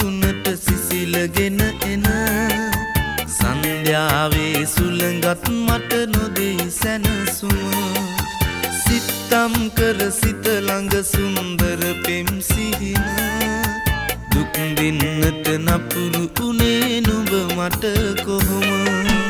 මුදුනට සිසිලගෙන එන සන්ධ්‍යාවේ සුළඟත් මට නොදෙයි සැනසුම සිතම් කර සිත ළඟ සුන්දර පෙම් සිහින දුක් දෙන්නට නපුරු උනේ නුඹ මට කොහොම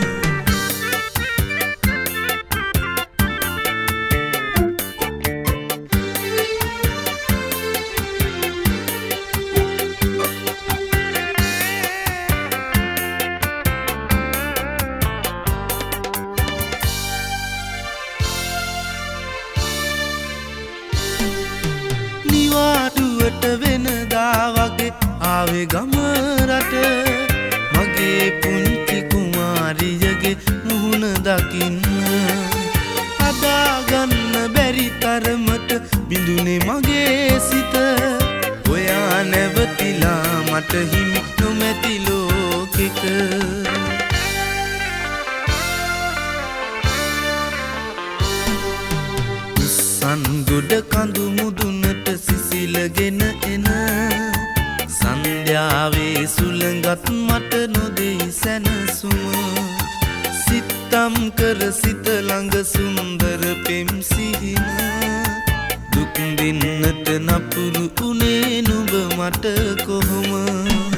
වෙනදා වගේ ආවේ ගම රට මගේ පුංචි කුමාරියගේ මුහුණ දකින්න අදාගන්න බැරි තරමට බිඳුනේ මගේ සිත ඔයා නැවතිලා මට හිමි නොමැති ලෝකෙක උස්සන්ගොඩ කඳු මුදුනට සිසිලගෙන එන සන්ධ්‍යාවේ සුළඟත් මට නොදෙයි සැනසුම සිතම් කර සිත ළඟ සුන්දර පෙම් සිහින දුක් දෙන්නට නපුරු උනේ නුඹ මට කොහොම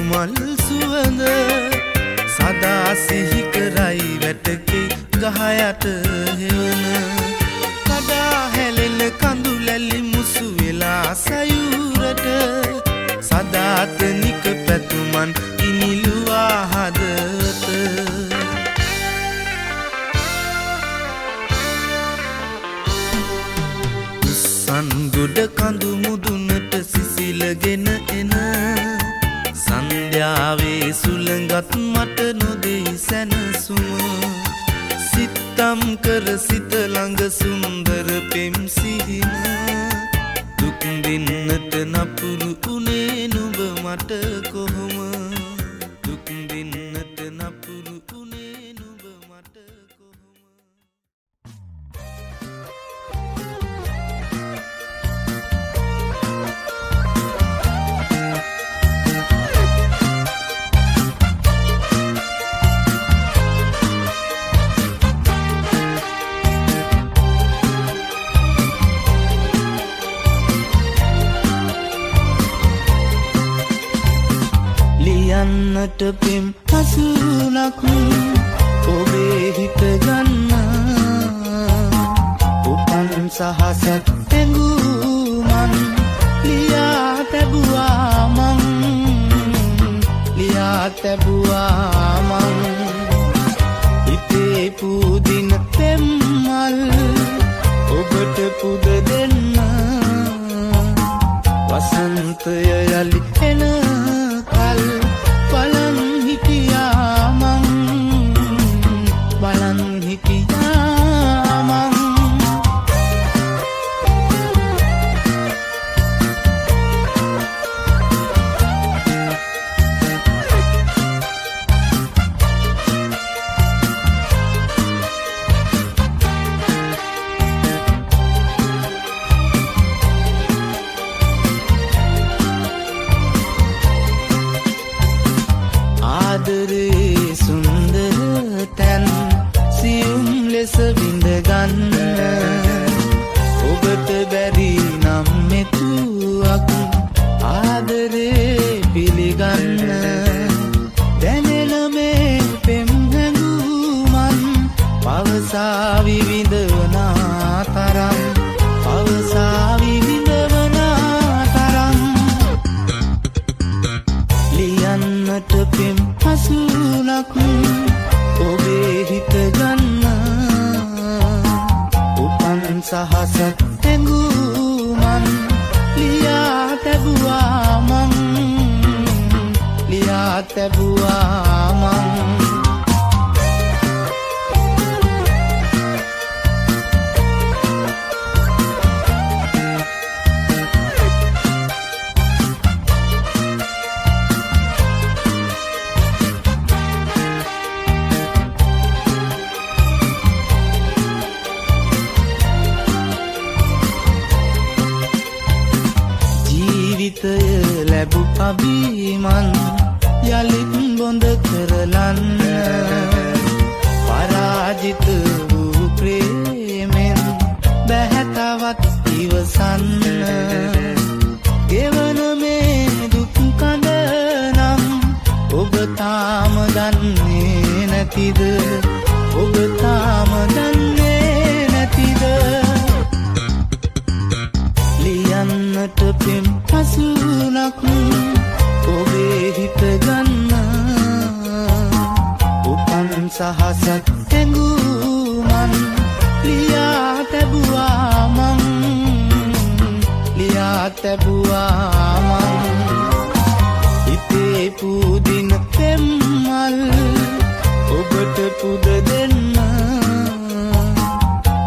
මල් සුවඳ සදා සිහි කරයි වැටකේ ගහයට හෙවන කඩා හැලෙන කඳු ලැලි මුසු වෙලා සයුරට සදාතනික පැතුමන් ඉනිලුවා හදවත උස්සන්ගොඩ කඳු මුදුනට සිසිලගෙන එන සන්ධ්‍යාවේ සුළඟත් මට නොදෙයි සැනසුම සිතම් කර සිත ළඟ සුන්දර පෙම් සිහින දුක් දෙන්නට නපුරු උනේ නුඹ මට කොහොම දුක් දෙන්නට නපුරු උනේ නුඹ මට කොහොම ලියන්නට පෙම් හසුනක් ඔබේ හිත ගන්න උපන් සහසක් තැඟුමන් ලියා තැබුවා මං හිතේ පුදින පෙම්මල් ඔබට පුද දෙන්න වසන්තය යලි එන කල් බලන් හිටියා මං ආදරේ සුන්දර තැන් සියුම් ලෙස විඳ ගන්න ඔබට බැරි නම් මෙතුවක් ආදරේ පිළිගන්න දැනෙන මේ පෙම් හැඟුමන් පවසා විවිඳවනා තරම් ලියන්නට පෙම් හසුනක් ඔබේ හිත ගන්න උපන් සහසක් තැඟුමන් ලියා තැබුවා මං අභිමන් යලිත් බොඳ කරලන්න පරාජිත වූ ප්‍රේමෙන් බැහැතවත් ඉවසන්න ගෙවන මේ දුක් කඳ නම් ඔබ තාම දන්නේ නැතිද ඔබ තාම දන්නේ නැතිද ලියන්නට පෙම් පසුනක් ඔබේ හිත ගන්න උපන් සහසක් හැඟුමන් ලියා තැබුවා මං හිතේ පුදින පෙම්මල් ඔබට පුද දෙන්න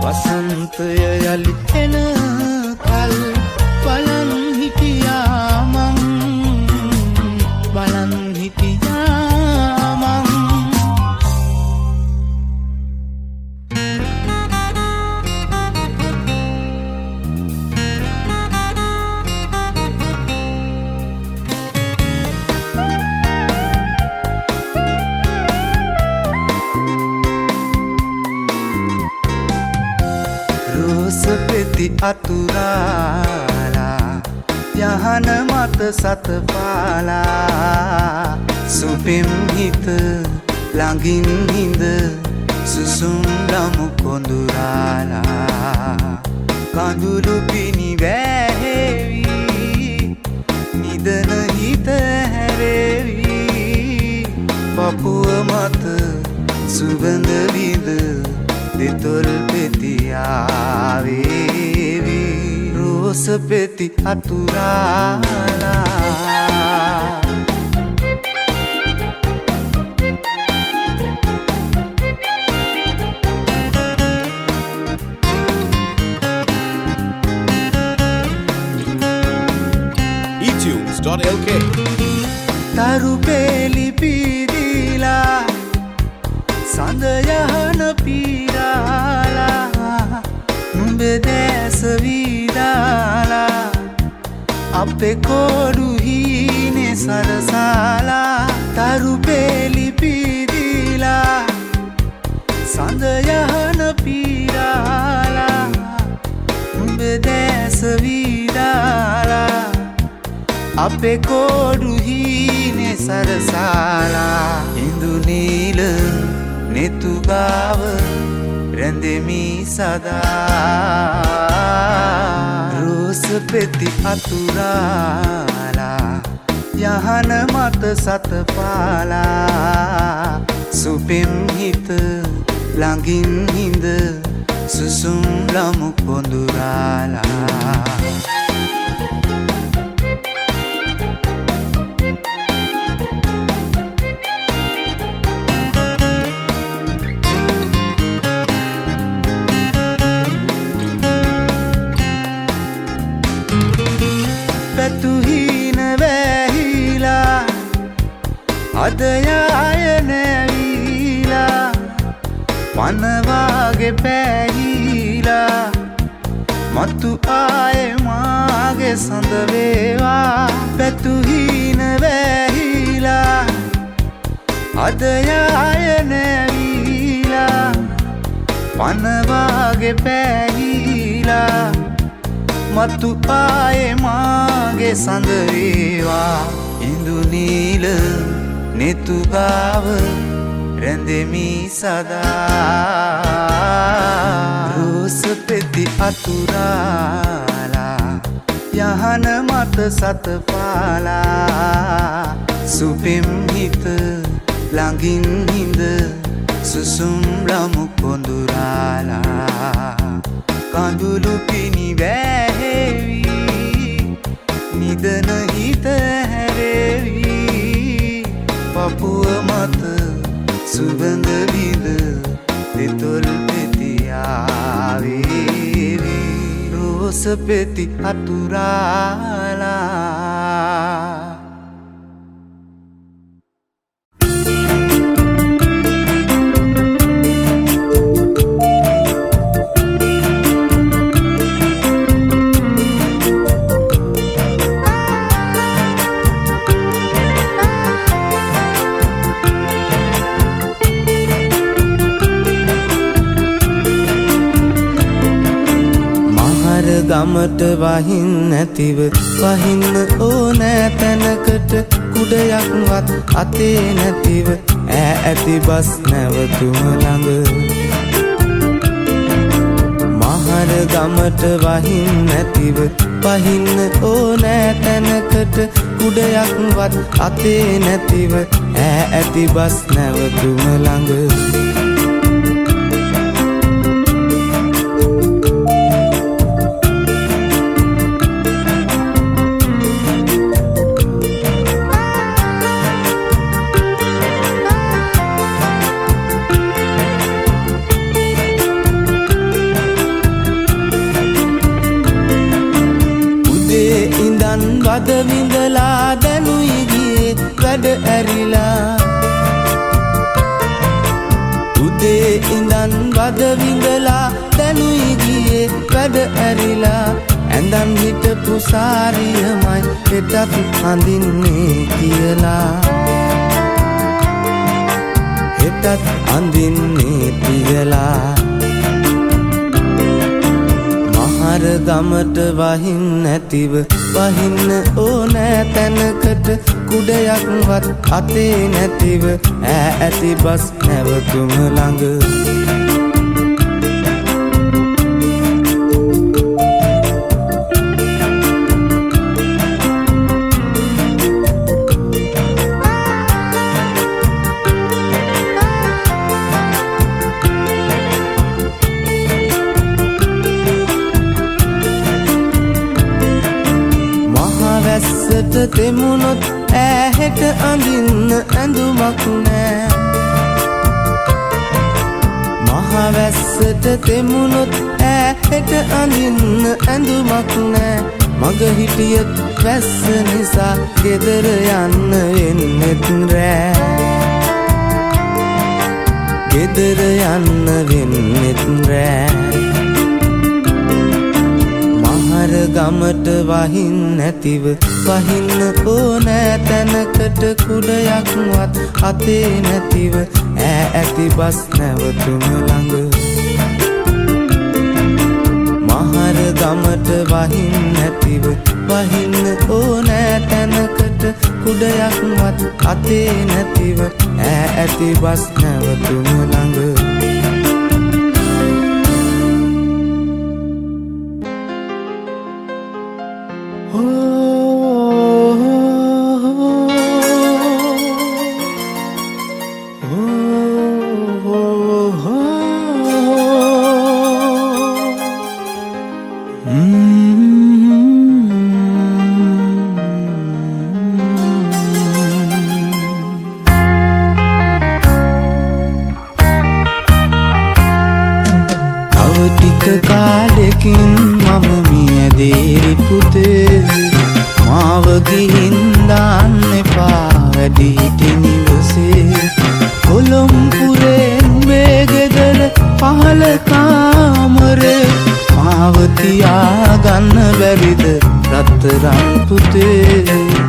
වසන්තය යලි එන කල් බලන් හිටියා මං රෝසපෙති අතුරාලා යහන මත සතපාලා සුපිම් හිත ළඟින් හිඳ සුසුම් ලමු කොඳුරාලා කඳුළු පිණි වැහෙවි නිදන හිත හැරෙවි පපුව මත සුගඳ විඳ දෙතොල් පෙති ආවේවි රෝස පෙති අතුරාලා etunes.lk තරු පෙලි පීදිලා සඳ යහන පීරාලා නුඹේ දැස වීදාලා අපේ කොඩු හීනේ සරසාලා තරු පෙලි පීදිලා සඳ යහන පීරාලා නුඹේ දැස වීදාලා අපේ කොඩු හීනේ සරසාලා ඉඳු නීල නෙතුගාව රැඳෙමි සදා රෝස පෙති අතුරාලා යහන මත සතපාලා සුපෙම් හිත ළඟින් හිඳ සුසුම් ලමු කොඳුරාලා පැතුහින වැහිලා අද යාය නැවිලා වනවාගේ පැහිලා මතු ආයේ මාගේ සඳ වේවා පැතුහින වැහිලා අද යාය නැවිලා වනවාගේ පැහිලා මතු ආයේ මාගේ සඳ වේවා ඉඳු නීල නෙතුගාව රැඳෙමි සදා රෝස පෙති අතුරාලා යහන මත සතපාලා සුපෙම් හිත ළඟින් හිඳ සුසුම් ලමු කොඳුරාලා කඳුළු පිණි වැහෙවි නිදන හිත හැරෙවි පපුව මත සුගඳ විඳ දෙතොල් පෙති ආවේවි රෝස පෙති අතුරාලා ගමට වහින් නැතිව වහින්න ඕනෑ තැනකට කුඩයක්වත් අතේ නැතිව ඇති බස් නැවතුම ළඟ මහර ගමට වහින් නැතිව වහින්න ඕනෑ තැනකට කුඩයක්වත් අතේ නැතිව ඇති බස් නැවතුම ළඟ වද විඳලා දැනුයි ගියේ වැඩ ඇරිලා උදේ ඉඳන් වද විඳලා දැනුයි ගියේ වැඩ ඇරිලා ඇඳන් හිටපු සාරියමයි හෙටත් අඳින්නේ කියලා හෙටත් අඳින්නේ කියලා මහර ගමට වහින් නැතිව වහින්න ඕනෑ තැනකට කුඩයක්වත් අතේ නැතිව ඇති බස් නැවතුම ළඟ වැස්සට තෙමුණොත් ඈහෙට අඳින්න ඇඳුමක් නෑ මහ වැස්සට තෙමුණොත් ඈහෙට අඳින්න ඇඳුමක් නෑ මග හිටියත් වැස්ස නිසා ගෙදර යන්න වෙන්නෙත් රෑ ගෙදර යන්න වෙන්නෙත් රෑ මහර ගමට වහින් නැතිව වහින්න ඕනෑ තැනකට කුඩයක්වත් අතේ නැතිව ඇති බස් නැවතුම ළඟ මහර ගමට වහින් නැතිව වහින්න ඕනෑ තැනකට කුඩයක්වත් අතේ නැතිව ඇති බස් නැවතුම ළඟ ටික කාලෙකින් මම මියදේරි පුතේ මාව ගිහින් දාන්න එපා වැඩි හිටි නිවසේ කොළඹුරේ නුඹේ ගෙදර පහළ කාමරේ මාව තියාගන්න බැරිද රත්තරන් පුතේ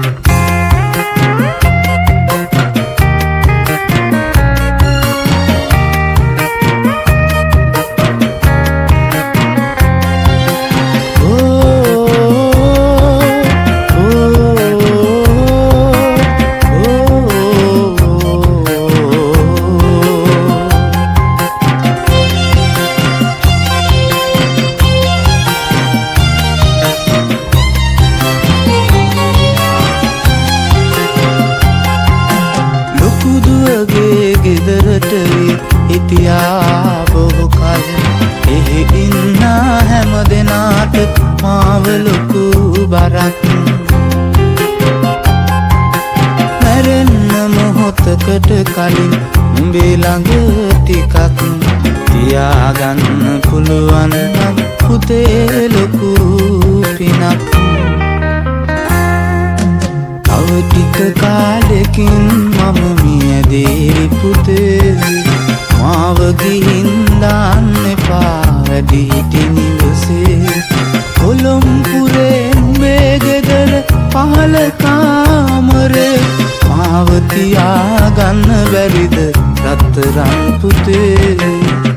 ගෙදරට හිටියා බොහෝ කල එහි ඉන්න හැම දෙනාට මාව ලොකු බරක් මැරෙන්න මොහොතකට කලින් උඹේ ළඟ ටිකක් තියාගන්න පුළුවන් නම් පුතේ ලොකු පිනක් තව ටික කාලෙකින් මම මියදේරි පුතේ මාව ගිහින් දාන්න එපා වැඩි හිටි නිවසේ කොළඹුරේ නුඹේ ගෙදර පහළ කාමරේ මාව තියාගන්න බැරිද රත්තරන් පුතේ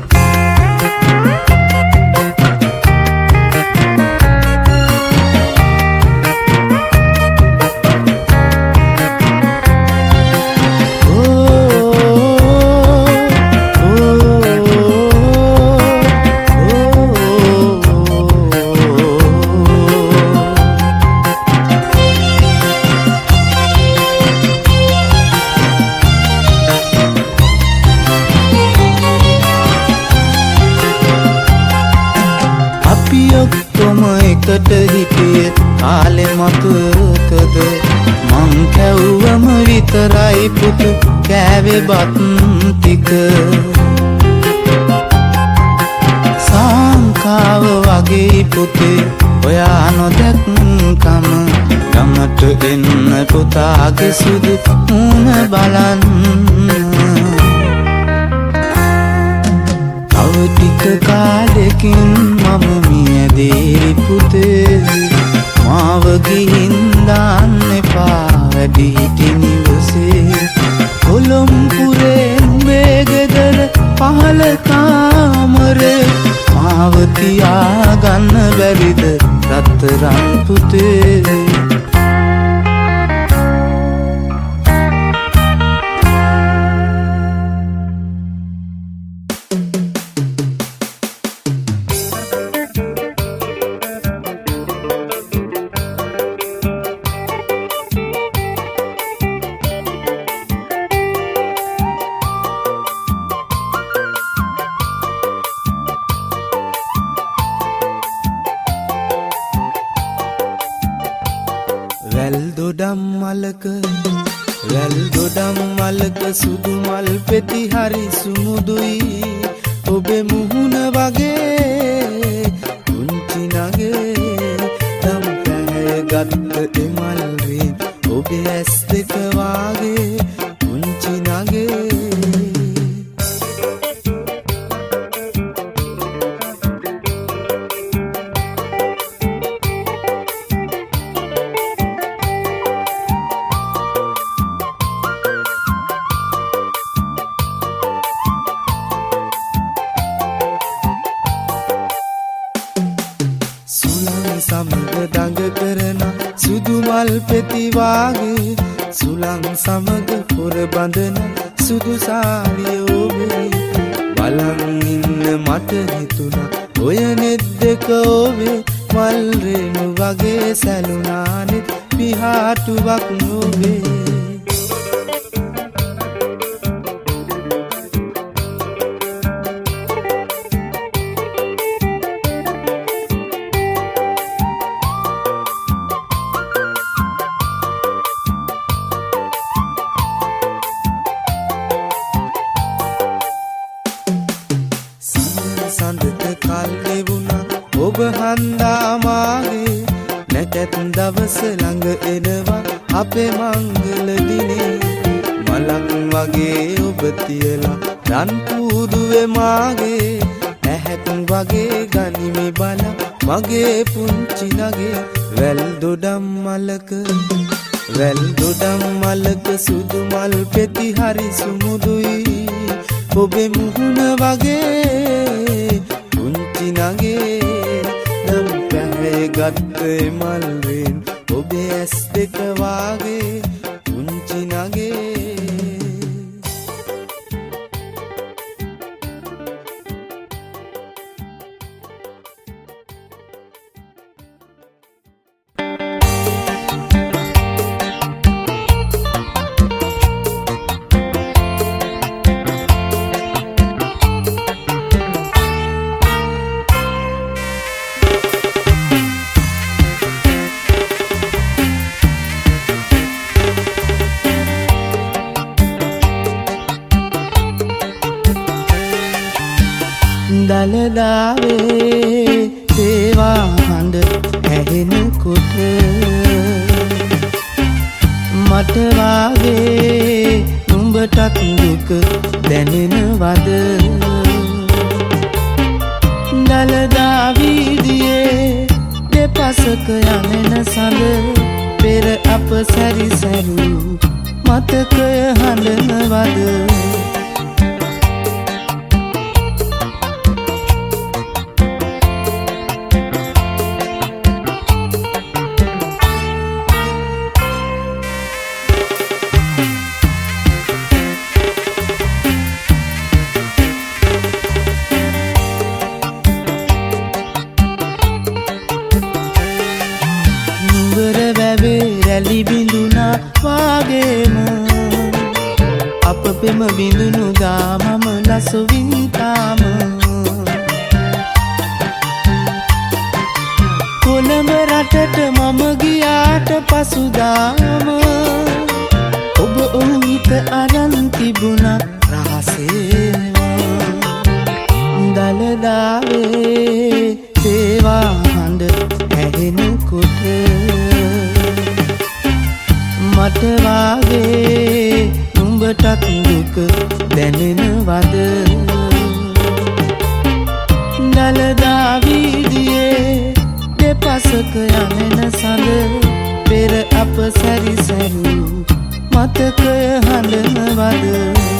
අතට හිටිය කාලෙ මතකද මං කැව්වම විතරයි පුතු කෑවේ බත් ටික සංකාව වගේ පුතේ ඔයා නොදැක්කම ගමට එන්න පුතාගේ සුදු මුණ බලන්න තව ටික කාලෙකින් මම මියදේ පුතේ මාව ගිහින් දාන්න එපා වැඩි හිටි නිවසේ කොළඹුරේ නුඹේ ගෙදර පහළ කාමරේ මාව තියාගන්න බැරිද රත්තරන් පුතේ වැල් දොඩම් මලක සුදු මල් පෙති හරි සුමුදුයි ඔබේ මුහුණ වගේ කුංචි නගේ නම් පැහැ ගත්ත එමල් රින් ඔබේ ඇස් දෙක වාගේ කුංචි නගේ සමග දඟ කරන සුදු මල් පෙති වාගේ සුලං සමග පොර බඳන සුදු සාරිය ඔබේ බලන් ඉන්න මට හිතුණා ඔය නෙත් දෙක ඔබේ මල් රේණු වගේ සැලුණානෙත් පිහාටුවක් ඔබේ සඳට කල් ගෙවුණා ඔබ හන්දා මාගේ නැකත් දවස ළඟ එනවා අපේ මංගල දිනේ මලක් වගේ ඔබ තියලා රන් කූඩුවේ මාගේ ඇහැත් වගේ ගනිමි බල මගේ පුංචි නගේ වැල් දොඩම් මලක සුදු මල් පෙති හරි සුමුදුයි ඔබේ මුහුණ වගේ කුංචි නගේ නම් පැහැ ගත්ත මල් රෙන් ඔබේ ඇස් දෙක වාගේ කුංචි නගේ දලදාවේ දේවා හඬ ඇහෙනකොට මට වාගේ නුඹටත් දුක දැනෙනවද දලදා වීදියේ දෙපසක යමෙන සඳ පෙර අප සැරිසැරු මතකය හඬනවද රැලි බිඳුනා වාගේම අප පෙම බිඳුනු දාමම ලසුවින්තාම කොළඹ හැමදාම ඔබ ඔහුට අරන් තිබුණා රහසේම දලදාවේ තේවා හඬ ඇහෙනකොට මට වාගේ නුඹටත් දුක දැනෙනවද දලදා වීදියේ දෙපසක යමෙන සඳ පෙර අප සැරිසැරූ මතකය හඬනවද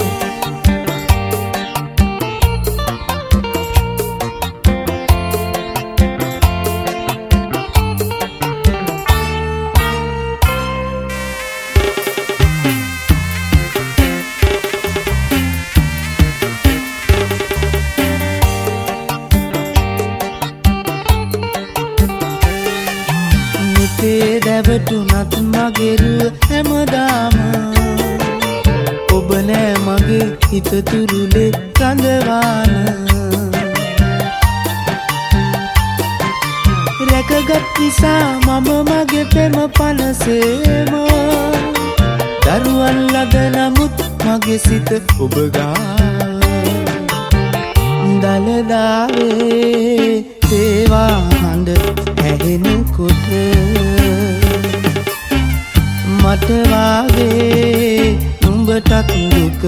දැවටුනත් මගෙරුව හැමදාම ඔබ නෑ මගේ හිත තුරුලේ රඳවාන රැකගත් නිසා මම මගේ පෙම පනසේම දරුවන් ලද නමුත් මගේ සිත ඔබ ගාව දලදාවේ තේවා හඬ ඇහෙනකොට මට වාගේ නුඹටත් දුක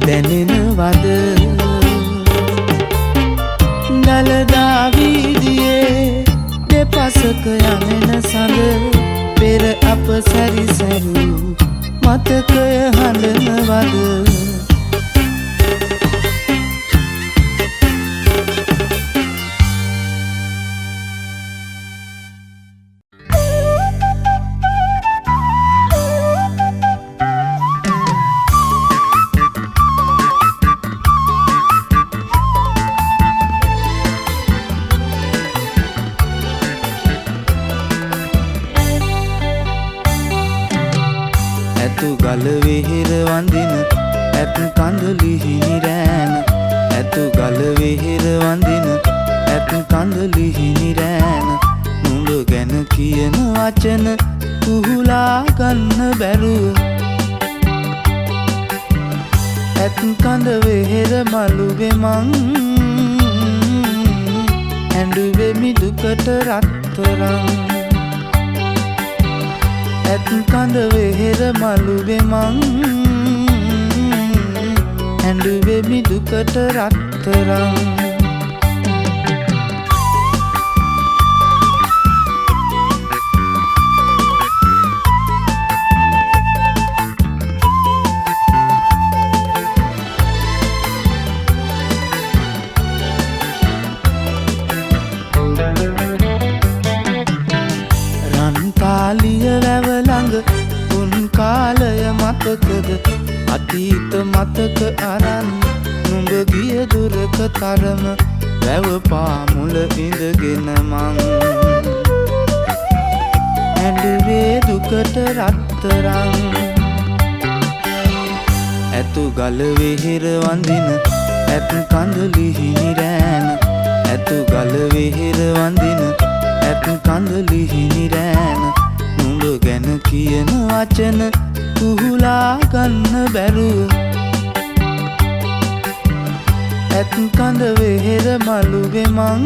දැනෙනවද දලදා වීදියේ දෙපසක යමෙන සඳ පෙර අප සැරිසැරූ මතකය හඬනවද ගල වෙහෙර වඳින ඇත් කඳුළු හිමිරෑන ඇතු ගල වෙහෙර වඳින ඇත් කඳුළු හිමිරෑන නුඹ ගැන කියන වචන කුහුලා ගන්න බැරුව ඇත් කඳ වෙහෙර මළුවේ මං ඇඬුවෙමි දුකට රත්තරන් ඇත් කඳ වෙහෙර මළුවේ මං ඇඬුවෙමි දුකට රත්තරන් රන්තාලිය වැව ළඟ උන් කාලය මතකද අතීත මතක අරන් නුඹ ගිය දුරක තරම වැව පාමුල ඉඳගෙන මං ඇඬුවේ දුකට රත්තරන් ඇතු ගල වෙහෙර වඳින ඇත් කඳුළු හිමිරෑන ඇතු ගල වෙහෙර වඳින ඇත් කඳුළු හිමිරෑන නුඹ ගැන කියන වචන කුහුලා ගන්න බැරුව ඇත් කඳ වෙහෙර මළුවේ මං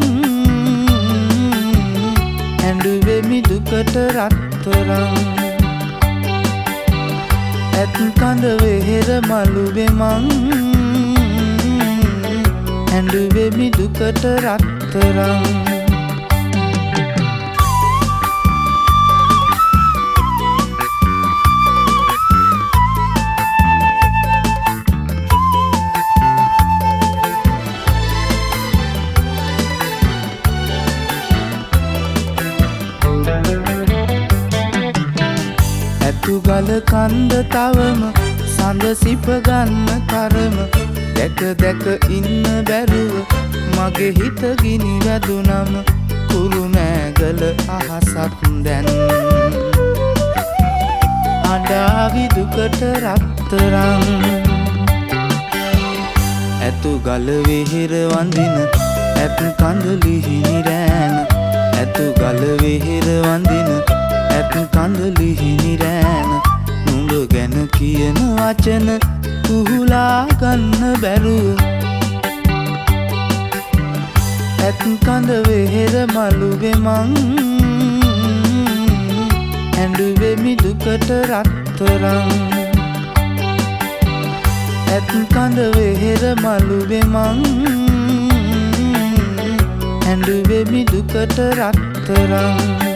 ඇඬුවෙමි දුකට රත්තරන් ඇත් කඳ වෙහෙර මළුවේ මං ඇඬුවෙමි දුකට රත්තරන් ඇතු ගල කන්ද තවම සඳ සිප ගන්න තරම දැක දැක ඉන්න බැරුව මගේ හිත ගිනි වැදුනම කුරුණෑගල අහසක් දැන් අඬාවි දුකට රත්තරන් ඇතු ගල වෙහෙර වඳින ඇත් කඳුළු හිමිරෑන ඇතු ගල වෙහෙර වඳින ඇත් කඳලිහිනි රෑන නුඹ ගැන කියන වචන කුහුලා ගන්න බැරුව ඇත් කඳ වෙහෙර මළුවේ මං ඇඬුවෙමි දුකට රත්තරන් ඇත් කඳ වෙහෙර මළුවේ මං ඇඬුවෙමි දුකට රත්තරන්